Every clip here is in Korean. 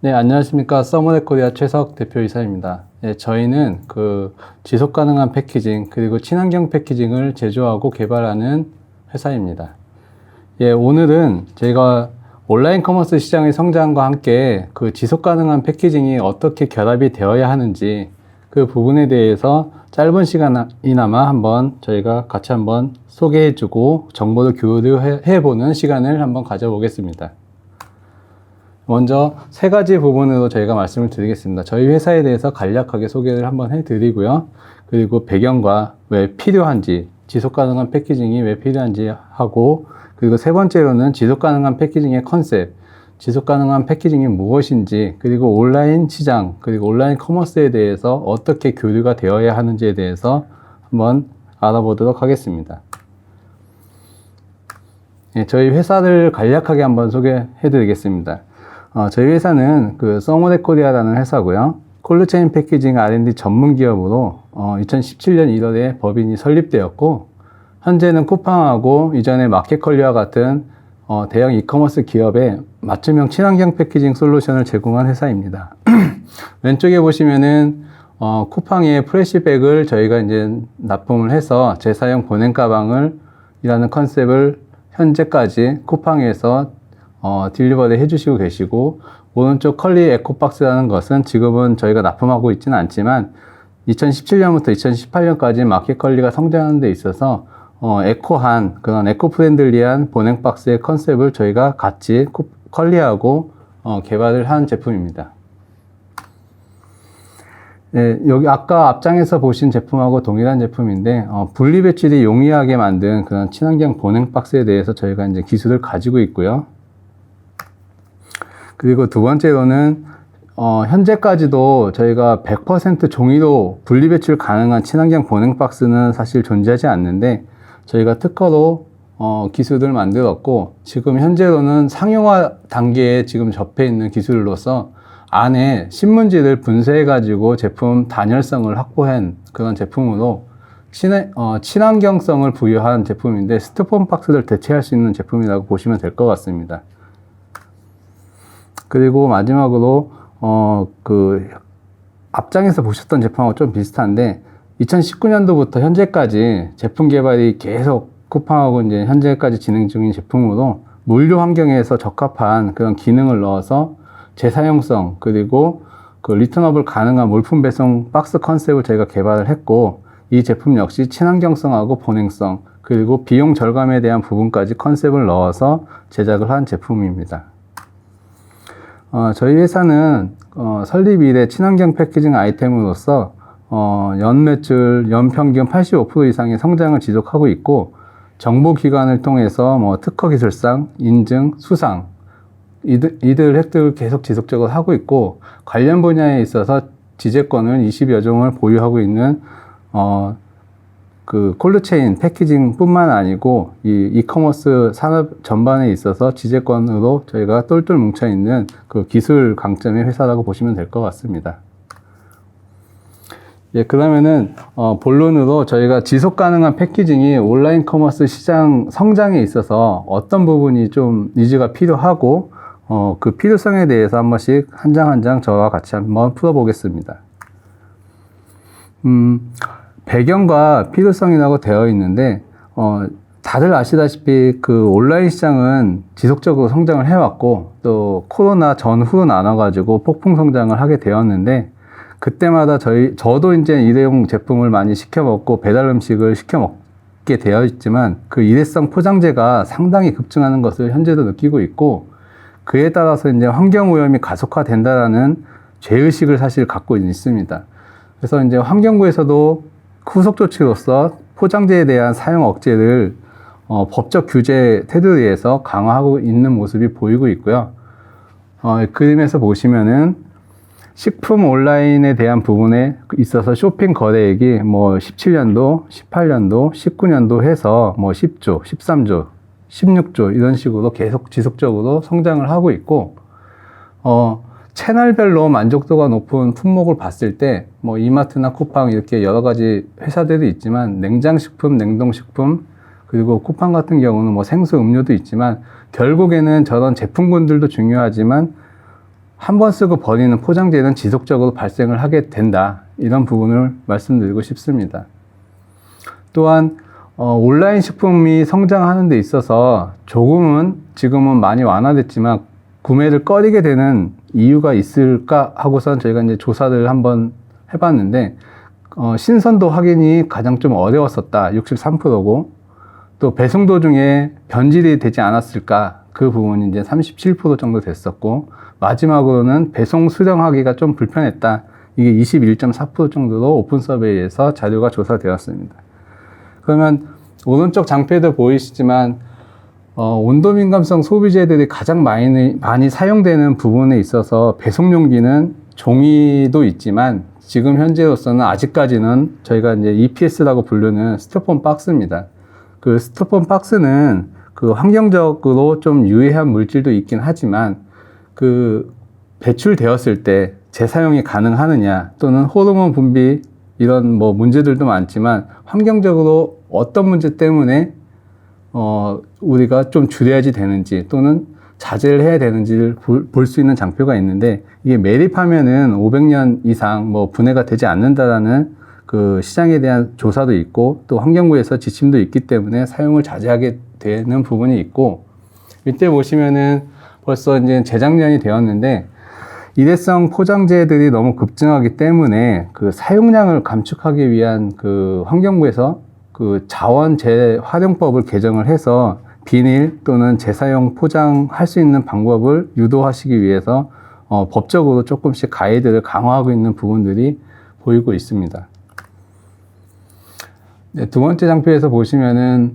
네, 안녕하십니까. 서머넷코리아 최석 대표이사입니다. 네, 저희는 지속 가능한 패키징 그리고 친환경 패키징을 제조하고 개발하는 회사입니다. 예, 오늘은 저희가 온라인 커머스 시장의 성장과 함께 지속 가능한 패키징이 어떻게 결합이 되어야 하는지 그 부분에 대해서 짧은 시간이나마 저희가 같이 소개해주고 정보를 교류해보는 시간을 가져보겠습니다. 먼저 세 가지 부분으로 저희가 말씀을 드리겠습니다. 저희 회사에 대해서 간략하게 소개를 해드리고요. 그리고 배경과 왜 필요한지, 지속 가능한 패키징이 왜 필요한지 하고, 그리고 세 번째로는 지속 가능한 패키징의 컨셉, 지속 가능한 패키징이 무엇인지, 그리고 온라인 시장, 그리고 온라인 커머스에 대해서 어떻게 교류가 되어야 하는지에 대해서 알아보도록 하겠습니다. 예, 저희 회사를 간략하게 소개해 드리겠습니다. 저희 회사는 서머넷코리아라는 회사고요. 콜드체인 패키징 R&D 전문 기업으로 2017년 1월에 법인이 설립되었고, 현재는 쿠팡하고 이전에 마켓컬리와 같은 대형 이커머스 기업에 맞춤형 친환경 패키징 솔루션을 제공한 회사입니다. 왼쪽에 보시면은 쿠팡의 프레시백을 저희가 이제 납품을 해서 재사용 보냉 가방을 이라는 컨셉을 현재까지 쿠팡에서 딜리버리 해주시고 계시고, 오른쪽 컬리 에코박스라는 것은 지금은 저희가 납품하고 있지는 않지만 2017년부터 2018년까지 마켓컬리가 성장하는 데 있어서 에코한 그런 에코프렌들리한 보냉박스의 컨셉을 저희가 같이 컬리하고 개발을 한 제품입니다. 네, 여기 아까 앞장에서 보신 제품하고 동일한 제품인데 분리배출이 용이하게 만든 그런 친환경 보냉박스에 대해서 저희가 이제 기술을 가지고 있고요. 그리고 두 번째로는 현재까지도 저희가 100% 종이로 분리배출 가능한 친환경 보냉박스는 사실 존재하지 않는데, 저희가 특허로 기술을 만들었고, 지금 현재로는 상용화 단계에 지금 접해 있는 기술로서 안에 신문지를 분쇄해 가지고 제품 단열성을 확보한 그런 제품으로 친환경성을 부여한 제품인데, 스티로폼 박스를 대체할 수 있는 제품이라고 보시면 될 것 같습니다. 그리고 마지막으로 앞장에서 보셨던 제품하고 좀 비슷한데, 2019년도부터 현재까지 제품 개발이 계속 쿠팡하고 이제 현재까지 진행 중인 제품으로 물류 환경에서 적합한 그런 기능을 넣어서 재사용성, 그리고 리턴업을 가능한 물품 배송 박스 컨셉을 저희가 개발을 했고, 이 제품 역시 친환경성하고 보냉성, 그리고 비용 절감에 대한 부분까지 컨셉을 넣어서 제작을 한 제품입니다. 저희 회사는 설립 이래 친환경 패키징 아이템으로서 연 매출, 연 평균 85% 이상의 성장을 지속하고 있고, 정보기관을 통해서 특허 기술상, 인증, 수상 이들 획득을 계속 지속적으로 하고 있고, 관련 분야에 있어서 지재권을 20여 종을 보유하고 있는 콜드체인 패키징 뿐만 아니고 이커머스 산업 전반에 있어서 지재권으로 저희가 똘똘 뭉쳐있는 기술 강점의 회사라고 보시면 될 것 같습니다. 예, 그러면은 본론으로 저희가 지속 가능한 패키징이 온라인 커머스 시장 성장에 있어서 어떤 부분이 좀 니즈가 필요하고 그 필요성에 대해서 한 번씩 한 장 한 장 저와 같이 한번 풀어보겠습니다. 배경과 필요성이라고 되어 있는데, 다들 아시다시피 온라인 시장은 지속적으로 성장을 해왔고, 또 코로나 전후로 나눠가지고 폭풍 성장을 하게 되었는데, 그때마다 저도 이제 일회용 제품을 많이 시켜 먹고 배달 음식을 시켜 먹게 되어 있지만, 그 일회성 포장재가 상당히 급증하는 것을 현재도 느끼고 있고, 그에 따라서 이제 환경 오염이 가속화된다라는 죄의식을 사실 갖고 있습니다. 그래서 이제 환경부에서도 후속 조치로서 포장재에 대한 사용 억제를 법적 규제 테두리에 의해서 강화하고 있는 모습이 보이고 있고요. 그림에서 보시면은 식품 온라인에 대한 부분에 있어서 쇼핑 거래액이 17년도, 18년도, 19년도 해서 10조, 13조, 16조 이런 식으로 계속 지속적으로 성장을 하고 있고, 채널별로 만족도가 높은 품목을 봤을 때 뭐 이마트나 쿠팡 이렇게 여러 가지 회사들이 있지만 냉장식품, 냉동식품 그리고 쿠팡 같은 경우는 뭐 생수, 음료도 있지만 결국에는 저런 제품군들도 중요하지만 한 번 쓰고 버리는 포장재는 지속적으로 발생을 하게 된다. 이런 부분을 말씀드리고 싶습니다. 또한 온라인 식품이 성장하는 데 있어서 조금은 지금은 많이 완화됐지만 구매를 꺼리게 되는 이유가 있을까 하고선 저희가 이제 조사를 한번 해봤는데 신선도 확인이 가장 좀 어려웠었다. 63%고 또 배송 도중에 변질이 되지 않았을까 그 부분이 이제 37% 정도 됐었고 마지막으로는 배송 수령하기가 좀 불편했다. 이게 21.4% 정도로 오픈 서베이에서 자료가 조사되었습니다. 그러면 오른쪽 장표도 보이시지만 온도 민감성 소비재들이 가장 많이 사용되는 부분에 있어서 배송 용기는 종이도 있지만 지금 현재로서는 아직까지는 저희가 이제 EPS라고 부르는 스티로폼 박스입니다. 그 스티로폼 박스는 그 환경적으로 좀 유해한 물질도 있긴 하지만 그 배출되었을 때 재사용이 가능하느냐 또는 호르몬 분비 이런 뭐 문제들도 많지만 환경적으로 어떤 문제 때문에 우리가 좀 줄여야지 되는지 또는 자제를 해야 되는지를 볼 수 있는 장표가 있는데 이게 매립하면은 500년 이상 뭐 분해가 되지 않는다라는 그 시장에 대한 조사도 있고 또 환경부에서 지침도 있기 때문에 사용을 자제하게 되는 부분이 있고 이때 보시면은 벌써 이제 재작년이 되었는데 일회성 포장재들이 너무 급증하기 때문에 그 사용량을 감축하기 위한 그 환경부에서 그 자원 재활용법을 개정을 해서 비닐 또는 재사용 포장할 수 있는 방법을 유도하시기 위해서 법적으로 조금씩 가이드를 강화하고 있는 부분들이 보이고 있습니다. 네, 두 번째 장표에서 보시면은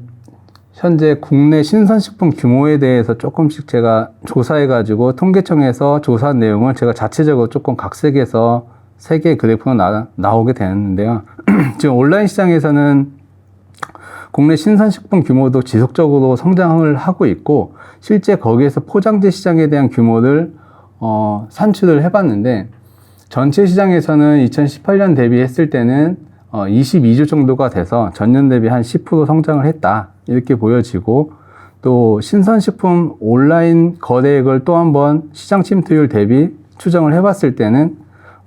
현재 국내 신선식품 규모에 대해서 조금씩 제가 조사해가지고 통계청에서 조사한 내용을 제가 자체적으로 조금 각색해서 3개의 그래프가 나오게 되는데요. 지금 온라인 시장에서는 국내 신선식품 규모도 지속적으로 성장을 하고 있고 실제 거기에서 포장재 시장에 대한 규모를 산출을 해봤는데 전체 시장에서는 2018년 대비했을 때는 22조 정도가 돼서 전년 대비 한 10% 성장을 했다 이렇게 보여지고 또 신선식품 온라인 거래액을 또 한번 시장 침투율 대비 추정을 해봤을 때는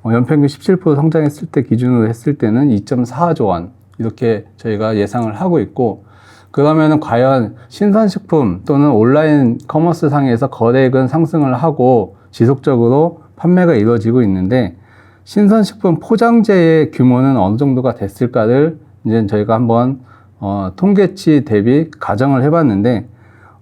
연평균 17% 성장했을 때 기준으로 했을 때는 2.4조 원 이렇게 저희가 예상을 하고 있고 그러면 과연 신선식품 또는 온라인 커머스 상에서 거래액은 상승을 하고 지속적으로 판매가 이루어지고 있는데 신선식품 포장재의 규모는 어느 정도가 됐을까를 이제 저희가 한번 통계치 대비 가정을 해봤는데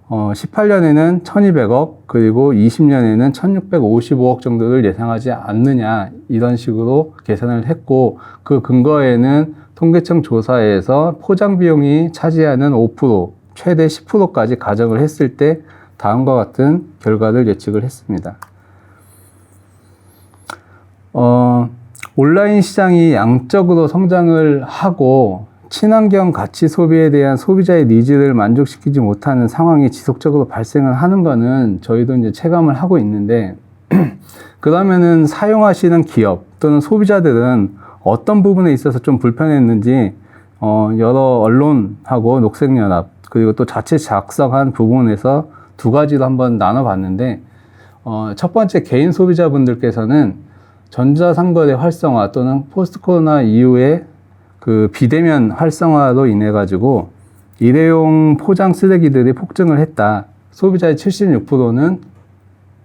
18년에는 1200억 그리고 20년에는 1655억 정도를 예상하지 않느냐 이런 식으로 계산을 했고 그 근거에는 통계청 조사에서 포장 비용이 차지하는 5% 최대 10%까지 가정을 했을 때 다음과 같은 결과를 예측을 했습니다. 온라인 시장이 양적으로 성장을 하고 친환경 가치 소비에 대한 소비자의 니즈를 만족시키지 못하는 상황이 지속적으로 발생을 하는 거는 저희도 이제 체감을 하고 있는데 그러면은 사용하시는 기업 또는 소비자들은 어떤 부분에 있어서 좀 불편했는지 여러 언론하고 녹색연합 그리고 또 자체 작성한 부분에서 두 가지로 한번 나눠봤는데 첫 번째 개인 소비자분들께서는 전자상거래 활성화 또는 포스트 코로나 이후에 그 비대면 활성화로 인해 가지고 일회용 포장 쓰레기들이 폭증을 했다. 소비자의 76%는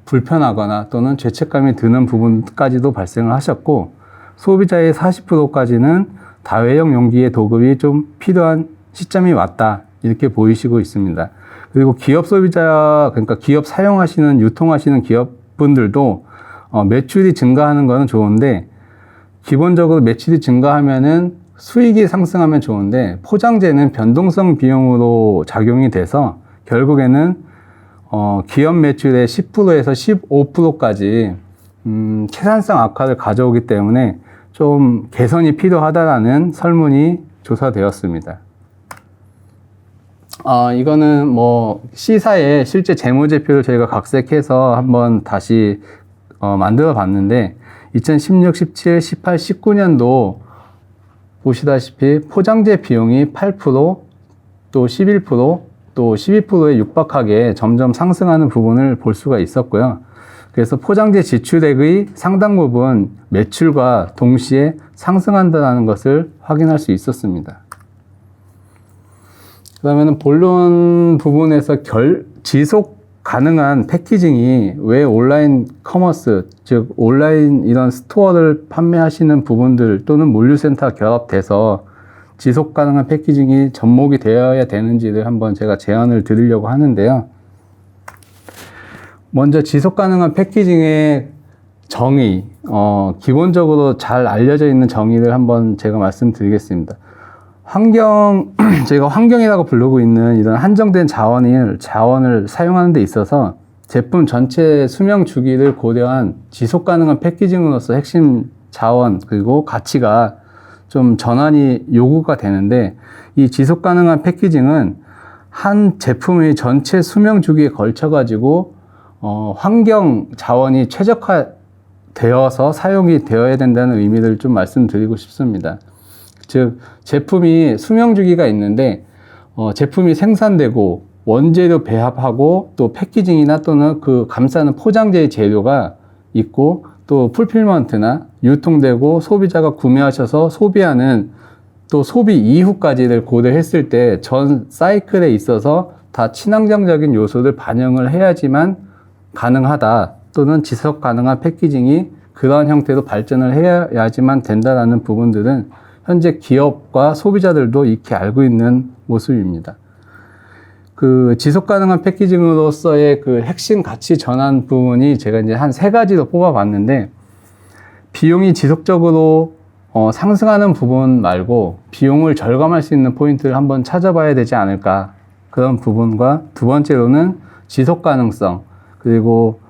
불편하거나 또는 죄책감이 드는 부분까지도 발생을 하셨고 소비자의 40%까지는 다회용 용기의 도급이 좀 필요한 시점이 왔다. 이렇게 보이시고 있습니다. 그리고 기업 소비자, 그러니까 기업 사용하시는, 유통하시는 기업분들도 매출이 증가하는 거는 좋은데 기본적으로 매출이 증가하면은 수익이 상승하면 좋은데 포장재는 변동성 비용으로 작용이 돼서 결국에는 기업 매출의 10%에서 15%까지 채산성 악화를 가져오기 때문에 좀 개선이 필요하다라는 설문이 조사되었습니다. 이거는 뭐 C사의 실제 재무제표를 저희가 각색해서 한번 다시 만들어 봤는데 2016, 17, 18, 19년도 보시다시피 포장재 비용이 8%, 또 11%, 또 12%에 육박하게 점점 상승하는 부분을 볼 수가 있었고요. 그래서 포장재 지출액의 상당 부분 매출과 동시에 상승한다는 것을 확인할 수 있었습니다. 그러면 본론 부분에서 지속 가능한 패키징이 왜 온라인 커머스, 즉 온라인 이런 스토어를 판매하시는 부분들 또는 물류센터 결합돼서 지속 가능한 패키징이 접목이 되어야 되는지를 한번 제가 제안을 드리려고 하는데요. 먼저 지속 가능한 패키징의 정의, 기본적으로 잘 알려져 있는 정의를 한번 제가 말씀드리겠습니다. 저희가 환경이라고 부르고 있는 이런 한정된 자원을 사용하는 데 있어서 제품 전체 수명 주기를 고려한 지속 가능한 패키징으로서 핵심 자원 그리고 가치가 좀 전환이 요구가 되는데, 이 지속 가능한 패키징은 한 제품의 전체 수명 주기에 걸쳐 가지고 환경 자원이 최적화되어서 사용이 되어야 된다는 의미를 좀 말씀드리고 싶습니다. 즉 제품이 수명 주기가 있는데 제품이 생산되고 원재료 배합하고 또 패키징이나 또는 그 감싸는 포장재의 재료가 있고 또 풀필먼트나 유통되고 소비자가 구매하셔서 소비하는 또 소비 이후까지를 고려했을 때 전 사이클에 있어서 다 친환경적인 요소를 반영을 해야지만 가능하다, 또는 지속 가능한 패키징이 그러한 형태로 발전을 해야지만 된다라는 부분들은 현재 기업과 소비자들도 익히 알고 있는 모습입니다. 그 지속 가능한 패키징으로서의 그 핵심 가치 전환 부분이 제가 이제 한 3가지로 뽑아봤는데, 비용이 지속적으로 상승하는 부분 말고 비용을 절감할 수 있는 포인트를 한번 찾아봐야 되지 않을까, 그런 부분과 두 번째로는 지속 가능성, 그리고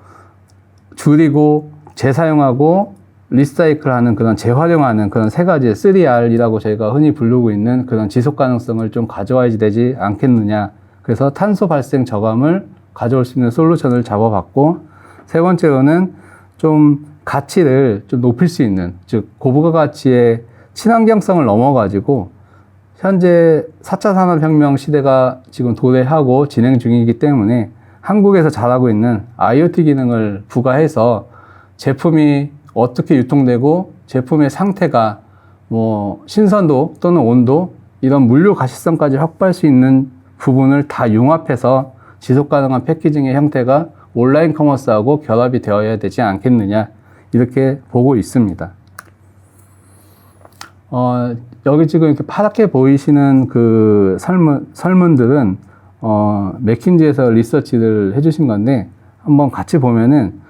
줄이고 재사용하고 리사이클하는 그런 재활용하는 그런 3가지 3R이라고 저희가 흔히 부르고 있는 그런 지속 가능성을 좀 가져와야지 되지 않겠느냐. 그래서 탄소 발생 저감을 가져올 수 있는 솔루션을 잡아봤고, 세 번째로는 좀 가치를 좀 높일 수 있는, 즉 고부가 가치의 친환경성을 넘어가지고 현재 4차 산업혁명 시대가 지금 도래하고 진행 중이기 때문에 한국에서 잘하고 있는 IoT 기능을 부과해서 제품이 어떻게 유통되고 제품의 상태가 신선도 또는 온도 이런 물류 가시성까지 확보할 수 있는 부분을 다 융합해서 지속 가능한 패키징의 형태가 온라인 커머스하고 결합이 되어야 되지 않겠느냐, 이렇게 보고 있습니다. 여기 지금 이렇게 파랗게 보이시는 그 설문들은 맥킨지에서 리서치를 해주신 건데, 한번 같이 보면은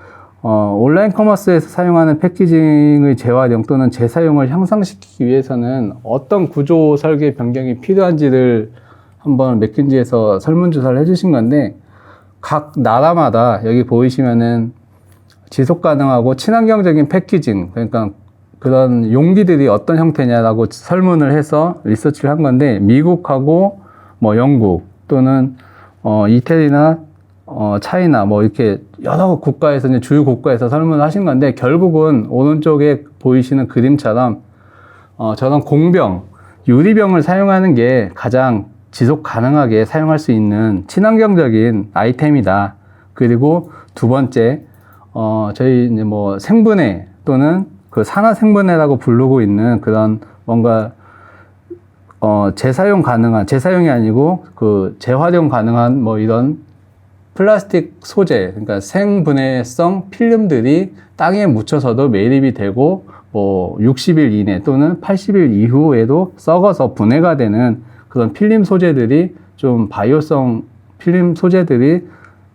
온라인 커머스에서 사용하는 패키징의 재활용 또는 재사용을 향상시키기 위해서는 어떤 구조 설계 변경이 필요한지를 한번 맥킨지에서 설문조사를 해주신 건데, 각 나라마다 여기 보이시면은 지속 가능하고 친환경적인 패키징, 그러니까 그런 용기들이 어떤 형태냐라고 설문을 해서 리서치를 한 건데, 미국하고 영국 또는 이태리나 차이나 이렇게 여러 국가에서 이제 주요 국가에서 설문을 하신 건데, 결국은 오른쪽에 보이시는 그림처럼 저런 공병, 유리병을 사용하는 게 가장 지속 가능하게 사용할 수 있는 친환경적인 아이템이다. 그리고 두 번째, 저희 이제 생분해 또는 그 산화 생분해라고 부르고 있는 그런 뭔가 재사용이 아니고 그 재활용 가능한 이런 플라스틱 소재, 그러니까 생분해성 필름들이 땅에 묻혀서도 매립이 되고 60일 이내 또는 80일 이후에도 썩어서 분해가 되는 그런 필름 소재들이, 좀 바이오성 필름 소재들이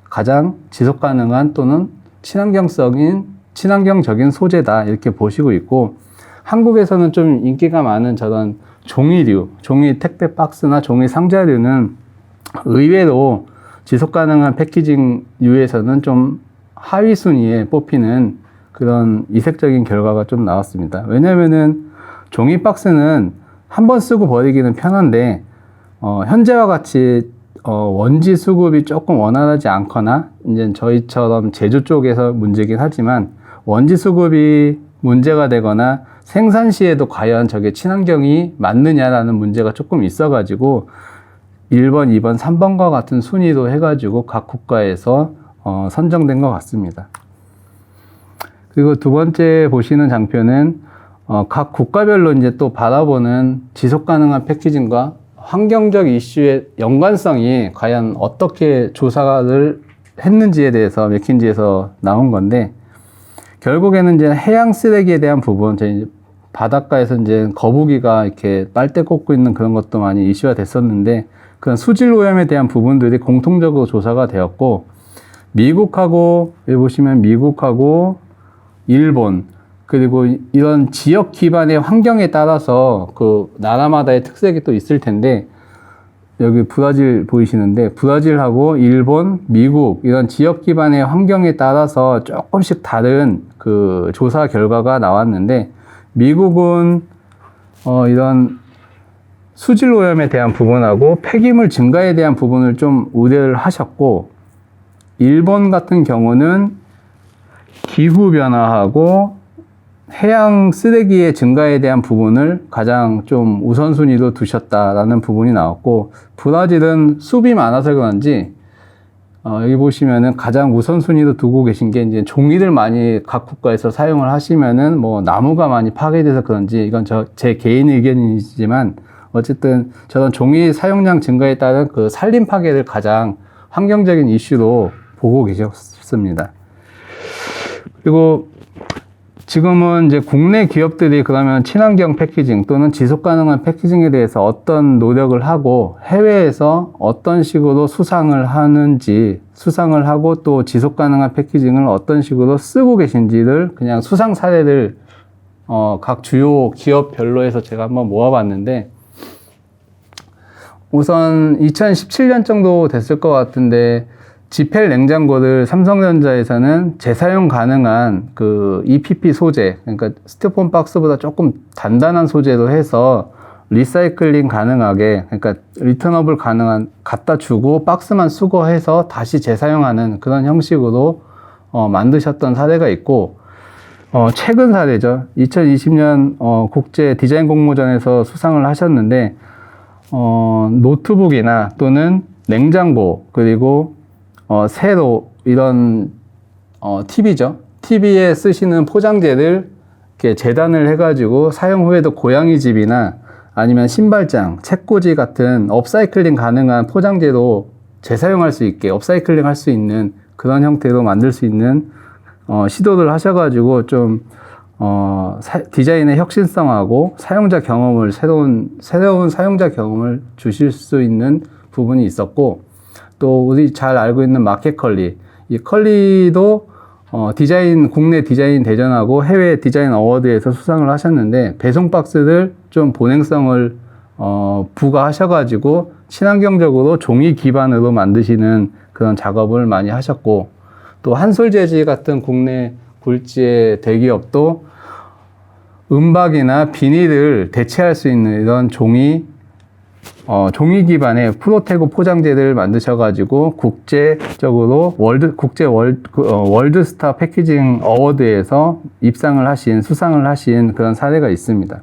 가장 지속 가능한 또는 친환경적인 소재다, 이렇게 보시고 있고, 한국에서는 좀 인기가 많은 저런 종이류, 종이 택배 박스나 종이 상자류는 의외로 지속 가능한 패키징류에서는 좀 하위 순위에 뽑히는 그런 이색적인 결과가 좀 나왔습니다. 왜냐면은 종이 박스는 한번 쓰고 버리기는 편한데, 현재와 같이 원지 수급이 조금 원활하지 않거나, 이제 저희처럼 제조 쪽에서 문제긴 하지만 원지 수급이 문제가 되거나 생산 시에도 과연 저게 친환경이 맞느냐라는 문제가 조금 있어가지고 1번, 2번, 3번과 같은 순위로 해가지고 각 국가에서 선정된 것 같습니다. 그리고 두 번째 보시는 장표는 각 국가별로 이제 또 바라보는 지속 가능한 패키징과 환경적 이슈의 연관성이 과연 어떻게 조사를 했는지에 대해서 맥킨지에서 나온 건데, 결국에는 이제 해양 쓰레기에 대한 부분, 이제 바닷가에서 이제 거북이가 이렇게 빨대 꽂고 있는 그런 것도 많이 이슈가 됐었는데, 그런 수질 오염에 대한 부분들이 공통적으로 조사가 되었고, 미국하고, 여기 보시면 미국하고 일본, 그리고 이런 지역 기반의 환경에 따라서 그 나라마다의 특색이 또 있을 텐데, 여기 브라질 보이시는데, 브라질하고 일본, 미국 이런 지역 기반의 환경에 따라서 조금씩 다른 그 조사 결과가 나왔는데, 미국은 이런 수질 오염에 대한 부분하고 폐기물 증가에 대한 부분을 좀 우려를 하셨고, 일본 같은 경우는 기후 변화하고 해양 쓰레기의 증가에 대한 부분을 가장 좀 우선순위로 두셨다라는 부분이 나왔고, 브라질은 숲이 많아서 그런지 여기 보시면은 가장 우선순위로 두고 계신 게 이제 종이를 많이 각 국가에서 사용을 하시면은 뭐 나무가 많이 파괴돼서 그런지, 이건 제 개인 의견이지만 어쨌든 저는 종이 사용량 증가에 따른 그 산림 파괴를 가장 환경적인 이슈로 보고 계셨습니다. 그리고 지금은 이제 국내 기업들이 그러면 친환경 패키징 또는 지속 가능한 패키징에 대해서 어떤 노력을 하고 해외에서 어떤 식으로 수상을 하는지, 수상을 하고 또 지속 가능한 패키징을 어떤 식으로 쓰고 계신지를 그냥 수상 사례를 각 주요 기업별로 해서 제가 한번 모아봤는데, 우선 2017년 정도 됐을 것 같은데, 지펠 냉장고를 삼성전자에서는 재사용 가능한 그 EPP 소재, 그러니까 스티로폼 박스보다 조금 단단한 소재로 해서 리사이클링 가능하게, 그러니까 리턴업을 가능한, 갖다 주고 박스만 수거해서 다시 재사용하는 그런 형식으로 만드셨던 사례가 있고, 최근 사례죠. 2020년 국제 디자인 공모전에서 수상을 하셨는데, 노트북이나 또는 냉장고, 그리고 세로 이런 TV죠. TV에 쓰시는 포장재를 이렇게 재단을 해가지고 사용 후에도 고양이 집이나 아니면 신발장, 책꽂이 같은 업사이클링 가능한 포장재로 재사용할 수 있게 업사이클링 할 수 있는 그런 형태로 만들 수 있는 시도를 하셔가지고 좀 디자인의 혁신성하고 사용자 경험을 새로운 사용자 경험을 주실 수 있는 부분이 있었고, 또 우리 잘 알고 있는 마켓컬리, 이 컬리도 국내 디자인 대전하고 해외 디자인 어워드에서 수상을 하셨는데, 배송 박스를 좀 보냉성을 부과하셔가지고 친환경적으로 종이 기반으로 만드시는 그런 작업을 많이 하셨고, 또 한솔재지 같은 국내 굴지의 대기업도 음박이나 비닐을 대체할 수 있는 이런 종이 기반의 프로테고 포장재를 만드셔가지고 국제적으로 월드스타 패키징 어워드에서 수상을 하신 그런 사례가 있습니다.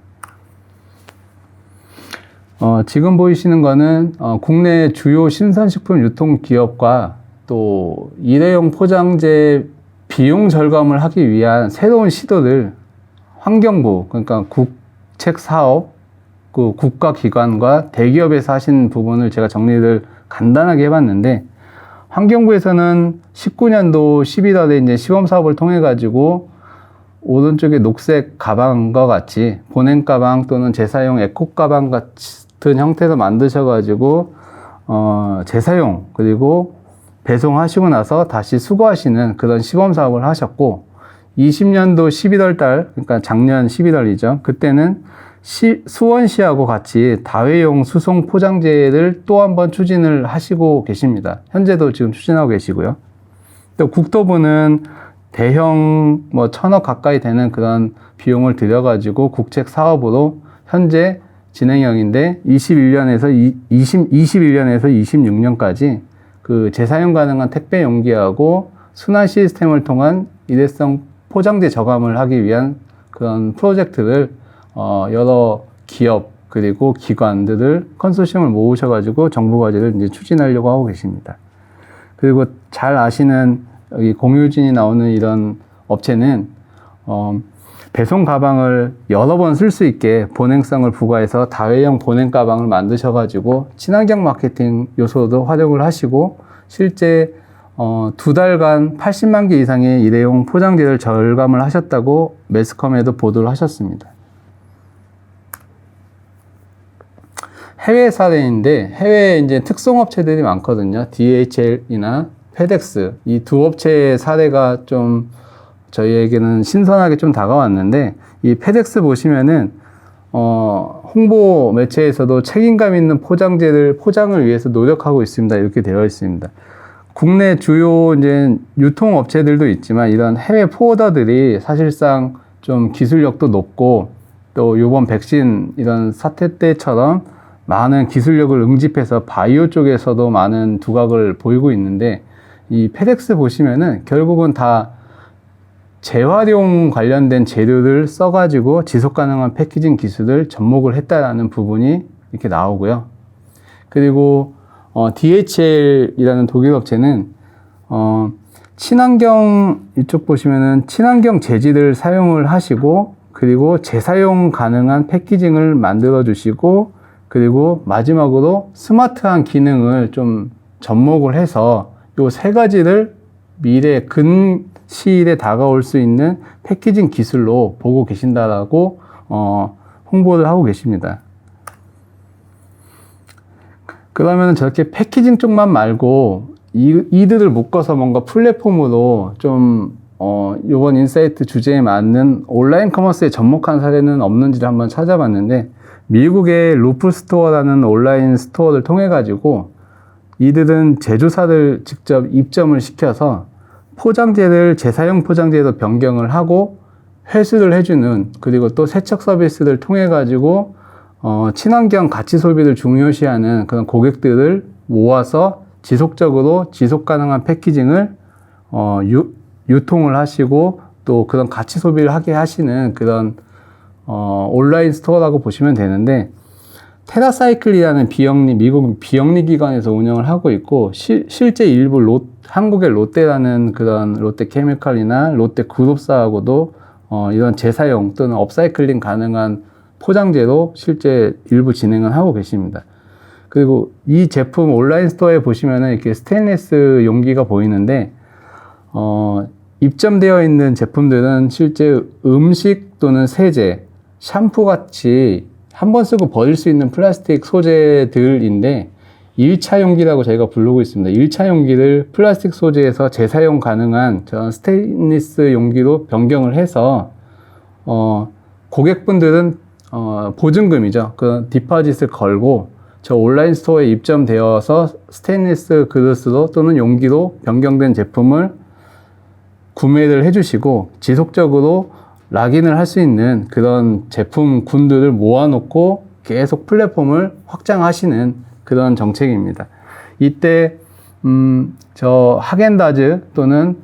지금 보이시는 거는 국내 주요 신선식품 유통기업과 또 일회용 포장재 비용 절감을 하기 위한 새로운 시도를 환경부, 그러니까 국책사업, 그 국가기관과 대기업에서 하신 부분을 제가 정리를 간단하게 해봤는데, 환경부에서는 19년도 11월에 이제 시범사업을 통해가지고 오른쪽에 녹색 가방과 같이 보냉 가방 또는 재사용 에코 가방 같은 형태로 만드셔가지고 재사용 그리고 배송하시고 나서 다시 수거하시는 그런 시범사업을 하셨고, 20년도 11월 달, 그러니까 작년 11월이죠. 그때는 수원시하고 같이 다회용 수송 포장재를 또 한 번 추진을 하시고 계십니다. 현재도 지금 추진하고 계시고요. 또 국토부는 대형 1,000억 가까이 되는 그런 비용을 들여가지고 국책 사업으로 현재 진행형인데, 21년에서 26년까지 그 재사용 가능한 택배 용기하고 순환 시스템을 통한 일회성 포장재 저감을 하기 위한 그런 프로젝트를 여러 기업 그리고 기관들을 컨소시엄을 모으셔가지고 정부 과제를 이제 추진하려고 하고 계십니다. 그리고 잘 아시는 여기 공유진이 나오는 이런 업체는 배송 가방을 여러 번 쓸 수 있게 보냉성을 부과해서 다회용 보냉 가방을 만드셔가지고 친환경 마케팅 요소도 활용을 하시고 실제 2달간 80만 개 이상의 일회용 포장재를 절감을 하셨다고 매스컴에도 보도를 하셨습니다. 해외 사례인데 해외에 이제 특송업체들이 많거든요. DHL이나 페덱스 이 두 업체의 사례가 좀 저희에게는 신선하게 좀 다가왔는데 이 페덱스 보시면은 홍보 매체에서도 책임감 있는 포장을 위해서 노력하고 있습니다. 이렇게 되어 있습니다. 국내 주요 이제 유통업체들도 있지만 이런 해외 포워더들이 사실상 좀 기술력도 높고 또 이번 백신 이런 사태 때처럼 많은 기술력을 응집해서 바이오 쪽에서도 많은 두각을 보이고 있는데 이 페덱스 보시면은 결국은 다 재활용 관련된 재료를 써가지고 지속가능한 패키징 기술을 접목을 했다라는 부분이 이렇게 나오고요. 그리고 DHL이라는 독일 업체는 친환경 이쪽 보시면은 친환경 재질을 사용을 하시고 그리고 재사용 가능한 패키징을 만들어 주시고 그리고 마지막으로 스마트한 기능을 좀 접목을 해서 요 세 가지를 미래 근시일에 다가올 수 있는 패키징 기술로 보고 계신다라고 홍보를 하고 계십니다. 그러면 저렇게 패키징 쪽만 말고 이들을 묶어서 뭔가 플랫폼으로 좀 이번 인사이트 주제에 맞는 온라인 커머스에 접목한 사례는 없는지를 한번 찾아봤는데 미국의 루프 스토어라는 온라인 스토어를 통해 가지고 이들은 제조사를 직접 입점을 시켜서 포장재를 재사용 포장재로 변경을 하고 회수를 해주는 그리고 또 세척 서비스를 통해 가지고 친환경 가치 소비를 중요시하는 그런 고객들을 모아서 지속적으로 지속 가능한 패키징을 유통을 하시고 또 그런 가치 소비를 하게 하시는 그런 온라인 스토어라고 보시면 되는데 테라사이클이라는 미국 비영리 기관에서 운영을 하고 있고 실제 일부 한국의 롯데라는 그런 롯데케미칼이나 롯데그룹사하고도 이런 재사용 또는 업사이클링 가능한 포장재로 실제 일부 진행을 하고 계십니다. 그리고 이 제품 온라인 스토어에 보시면은 이렇게 스테인리스 용기가 보이는데 입점되어 있는 제품들은 실제 음식 또는 세제, 샴푸 같이 한 번 쓰고 버릴 수 있는 플라스틱 소재들인데 1차 용기라고 저희가 부르고 있습니다. 1차 용기를 플라스틱 소재에서 재사용 가능한 저런 스테인리스 용기로 변경을 해서 고객분들은 보증금이죠. 그 디파짓을 걸고 저 온라인 스토어에 입점되어서 스테인리스 그릇으로 또는 용기로 변경된 제품을 구매를 해주시고 지속적으로 락인을 할 수 있는 그런 제품 군들을 모아놓고 계속 플랫폼을 확장하시는 그런 정책입니다. 이때 저 하겐다즈 또는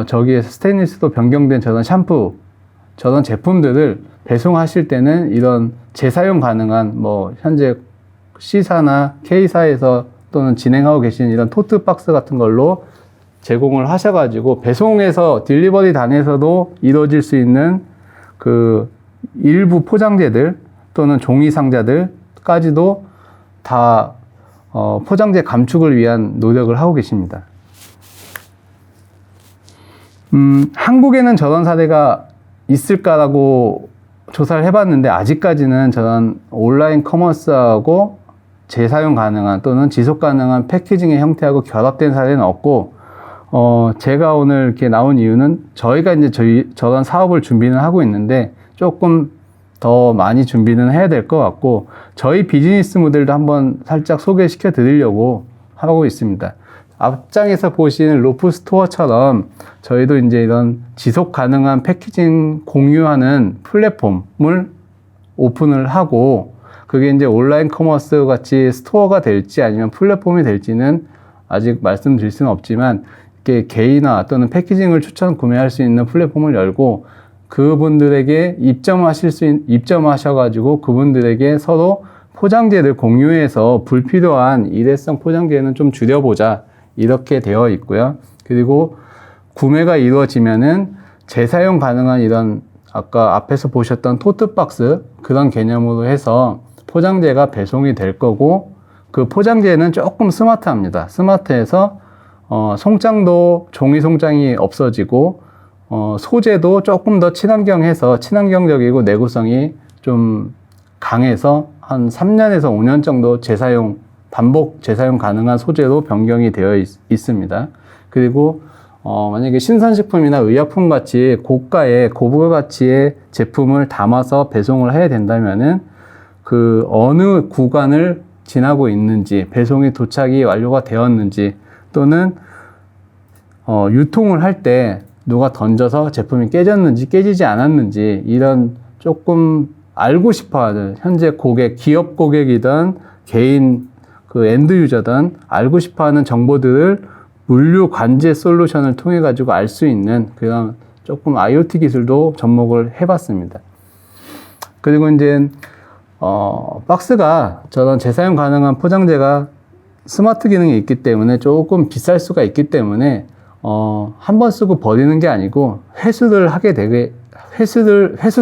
저기에서 스테인리스로 변경된 저런 샴푸 저런 제품들을 배송하실 때는 이런 재사용 가능한 뭐 현재 C사나 K사에서 또는 진행하고 계신 이런 토트 박스 같은 걸로 제공을 하셔가지고 배송에서 딜리버리 단에서도 이루어질 수 있는 그 일부 포장재들 또는 종이 상자들까지도 다 포장재 감축을 위한 노력을 하고 계십니다. 한국에는 저런 사례가 있을까라고 조사를 해봤는데 아직까지는 저런 온라인 커머스하고 재사용 가능한 또는 지속 가능한 패키징의 형태하고 결합된 사례는 없고 제가 오늘 이렇게 나온 이유는 저희가 이제 저런 사업을 준비는 하고 있는데 조금 더 많이 준비는 해야 될 것 같고 저희 비즈니스 모델도 한번 살짝 소개시켜 드리려고 하고 있습니다. 앞장에서 보시는 로프 스토어처럼 저희도 이제 이런 지속 가능한 패키징 공유하는 플랫폼을 오픈을 하고 그게 이제 온라인 커머스 같이 스토어가 될지 아니면 플랫폼이 될지는 아직 말씀드릴 수는 없지만 개인화 또는 패키징을 추천 구매할 수 있는 플랫폼을 열고 그분들에게 입점하셔가지고 그분들에게 서로 포장재를 공유해서 불필요한 일회성 포장재는 좀 줄여보자 이렇게 되어 있고요. 그리고 구매가 이루어지면은 재사용 가능한 이런 아까 앞에서 보셨던 토트박스 그런 개념으로 해서 포장재가 배송이 될 거고 그 포장재는 조금 스마트합니다. 스마트해서 송장도 종이 송장이 없어지고 소재도 조금 더 친환경적이고 내구성이 좀 강해서 한 3년에서 5년 정도 반복 재사용 가능한 소재로 변경이 되어 있습니다. 그리고 만약에 신선식품이나 의약품 같이 고부가 가치의 제품을 담아서 배송을 해야 된다면은 그 어느 구간을 지나고 있는지, 배송이 도착이 완료가 되었는지, 또는 유통을 할 때 누가 던져서 제품이 깨졌는지 깨지지 않았는지 이런 조금 알고 싶어하는 현재 기업 고객이든 개인 그 엔드 유저든 알고 싶어하는 정보들을 물류 관제 솔루션을 통해 가지고 알 수 있는 그런 조금 IoT 기술도 접목을 해봤습니다. 그리고 이제 박스가 저런 재사용 가능한 포장재가 스마트 기능이 있기 때문에 조금 비쌀 수가 있기 때문에 한 번 쓰고 버리는 게 아니고 회수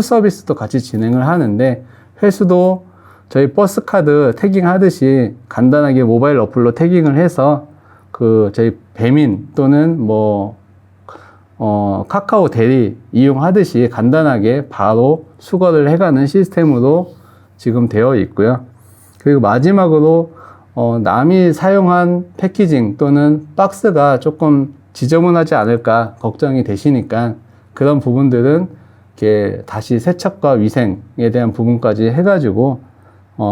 서비스도 같이 진행을 하는데 회수도 저희 버스카드 태깅 하듯이 간단하게 모바일 어플로 태깅을 해서 저희 배민 또는 카카오 대리 이용하듯이 간단하게 바로 수거를 해가는 시스템으로 지금 되어 있고요. 그리고 마지막으로 남이 사용한 패키징 또는 박스가 조금 지저분하지 않을까 걱정이 되시니까 그런 부분들은 이렇게 다시 세척과 위생에 대한 부분까지 해가지고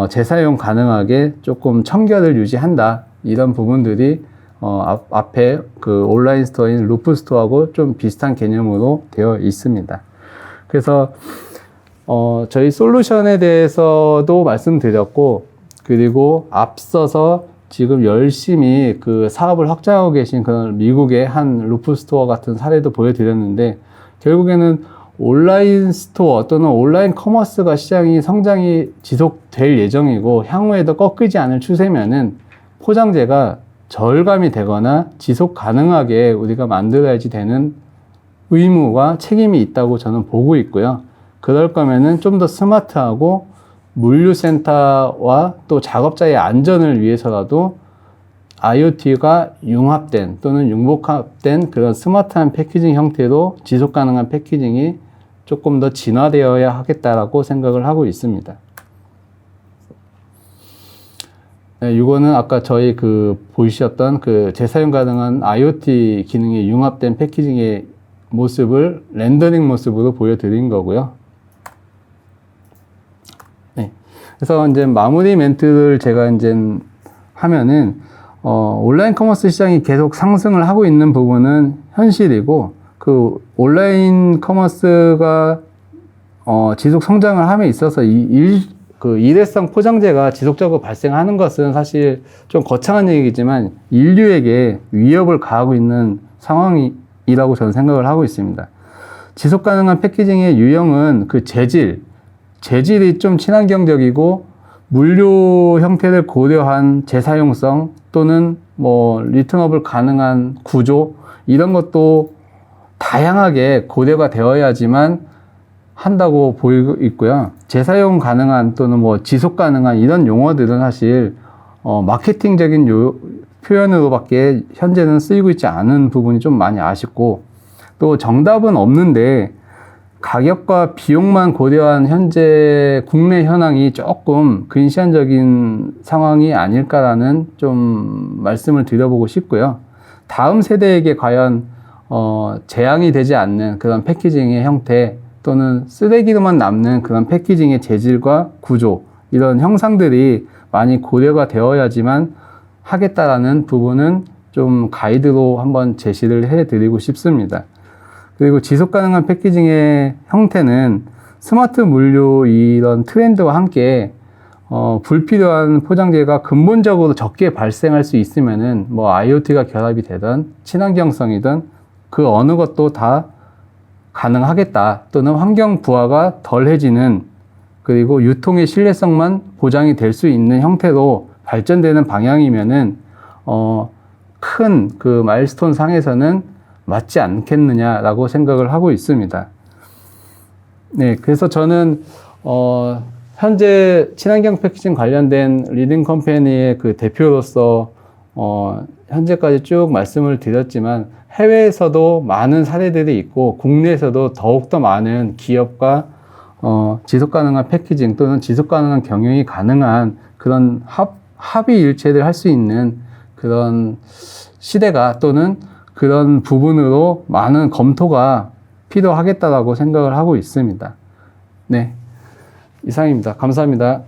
재사용 가능하게 조금 청결을 유지한다 이런 부분들이 앞에 그 온라인 스토어인 루프 스토어하고 좀 비슷한 개념으로 되어 있습니다. 그래서 저희 솔루션에 대해서도 말씀드렸고 그리고 앞서서 지금 열심히 그 사업을 확장하고 계신 그런 미국의 한 루프 스토어 같은 사례도 보여드렸는데 결국에는 온라인 스토어 또는 온라인 커머스가 성장이 지속될 예정이고 향후에도 꺾이지 않을 추세면은 포장재가 절감이 되거나 지속 가능하게 우리가 만들어야지 되는 의무와 책임이 있다고 저는 보고 있고요. 그럴 거면은 좀 더 스마트하고 물류센터와 또 작업자의 안전을 위해서라도 IoT가 융합된 또는 융복합된 그런 스마트한 패키징 형태로 지속 가능한 패키징이 조금 더 진화되어야 하겠다라고 생각을 하고 있습니다. 네, 이거는 아까 저희 보이셨던 재사용 가능한 IoT 기능이 융합된 패키징의 모습을 렌더링 모습으로 보여드린 거고요. 네. 그래서 이제 마무리 멘트를 제가 이제 하면은, 온라인 커머스 시장이 계속 상승을 하고 있는 부분은 현실이고, 온라인 커머스가, 지속 성장을 함에 있어서 일회성 포장재가 지속적으로 발생하는 것은 사실 좀 거창한 얘기지만 인류에게 위협을 가하고 있는 상황이라고 저는 생각을 하고 있습니다. 지속 가능한 패키징의 유형은 재질이 좀 친환경적이고 물류 형태를 고려한 재사용성 또는 리턴업을 가능한 구조 이런 것도 다양하게 고려가 되어야지만 한다고 보이고 있고요. 재사용 가능한 또는 지속 가능한 이런 용어들은 사실 마케팅적인 표현으로밖에 현재는 쓰이고 있지 않은 부분이 좀 많이 아쉽고 또 정답은 없는데 가격과 비용만 고려한 현재 국내 현황이 조금 근시안적인 상황이 아닐까라는 좀 말씀을 드려보고 싶고요. 다음 세대에게 과연 재앙이 되지 않는 그런 패키징의 형태 또는 쓰레기로만 남는 그런 패키징의 재질과 구조 이런 형상들이 많이 고려가 되어야지만 하겠다라는 부분은 좀 가이드로 한번 제시를 해드리고 싶습니다. 그리고 지속 가능한 패키징의 형태는 스마트 물류 이런 트렌드와 함께 불필요한 포장재가 근본적으로 적게 발생할 수 있으면은 뭐 IoT가 결합이 되든 친환경성이든 그 어느 것도 다 가능하겠다, 또는 환경 부하가 덜해지는, 그리고 유통의 신뢰성만 보장이 될 수 있는 형태로 발전되는 방향이면은 큰 그 마일스톤 상에서는 맞지 않겠느냐라고 생각을 하고 있습니다. 네, 그래서 저는 현재 친환경 패키징 관련된 리딩 컴퍼니의 그 대표로서 현재까지 쭉 말씀을 드렸지만, 해외에서도 많은 사례들이 있고 국내에서도 더욱더 많은 기업과 지속 가능한 패키징 또는 지속 가능한 경영이 가능한 그런 합의 일체를 할 수 있는 그런 시대가, 또는 그런 부분으로 많은 검토가 필요하겠다라고 생각을 하고 있습니다. 네, 이상입니다. 감사합니다.